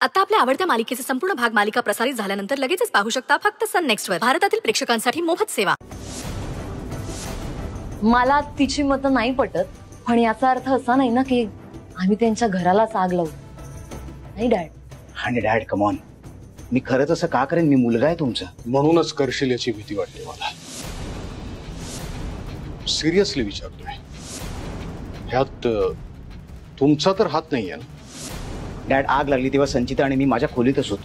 आता आपल्या आवडत्या मालिकेचे संपूर्ण भाग मालिका प्रसारित झाल्यानंतर लगेचच पाहू शकता फक्त सन नेक्स्ट वर। भारतातील प्रेक्षकांसाठी मोफत सेवा। मला तिची मतं नाही पटत, पण याचा अर्थ असा नाही ना की आम्ही त्यांच्या घरालाच आग लावू। नाही डॅड। आणि डॅड कम ऑन, मी खरंच असं का करेन? मी मुलगा आहे तुमचा। म्हणूनच करशील याची भीती वाटते मला। सिरियसली विचारतोय, ह्यात तुमचा तर हात नाहीये ना? डॅड, आग लागली तेव्हा संचिता आणि मी माझ्या खोलीतच होतो।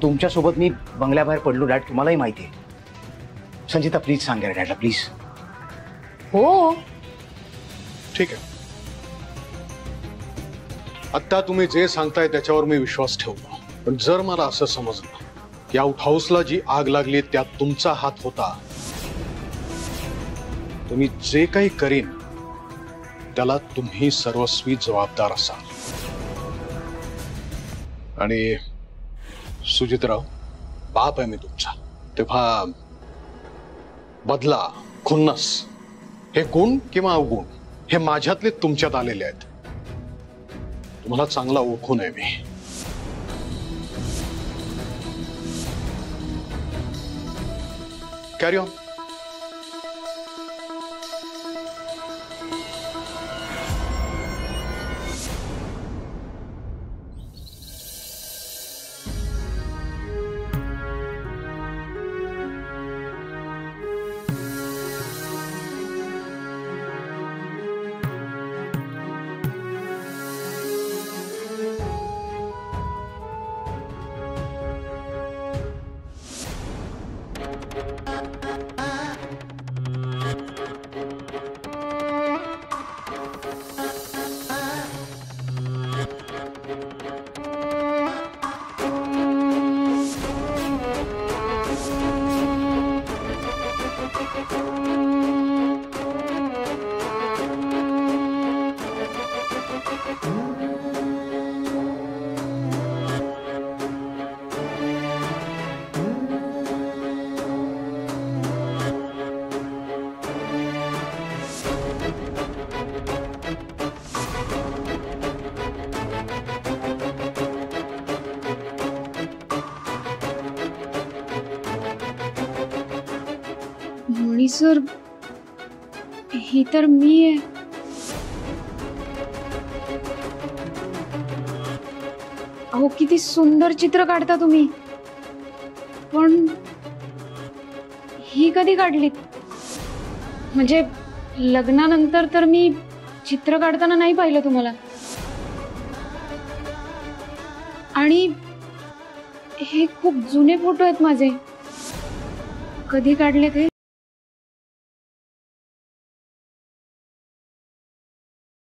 तुमच्यासोबत मी बंगल्याबाहेर पडलो डॅड, तुम्हालाही माहिती आहे। संचिता प्लीज सांगा डॅडला प्लीज। हो ठीक आहे, आता तुम्ही जे सांगताय त्याच्यावर मी विश्वास ठेवतो, पण जर मला असं समजलं की आउट हाऊसला जी आग लागली त्यात तुमचा हात होता, तर मी जे काही करीन त्याला तुम्ही सर्वस्वी जबाबदार असाल। आणि सुजितराव, बाप आहे मी तुमचा, तेव्हा बदला, खुन्नस हे गुण किंवा अवगुण हे माझ्यातले तुमच्यात आलेले आहेत। तुम्हाला चांगला ओळखून आहे मी। Carry on. मुळी सर, ही तर मी आहे। अहो किती सुंदर चित्र काढता तुम्ही, पण ही कधी काढलीत? म्हणजे लग्नानंतर तर मी चित्र काढताना नाही पाहिलं तुम्हाला। आणि हे खूप जुने फोटो आहेत माझे, कधी काढले ते?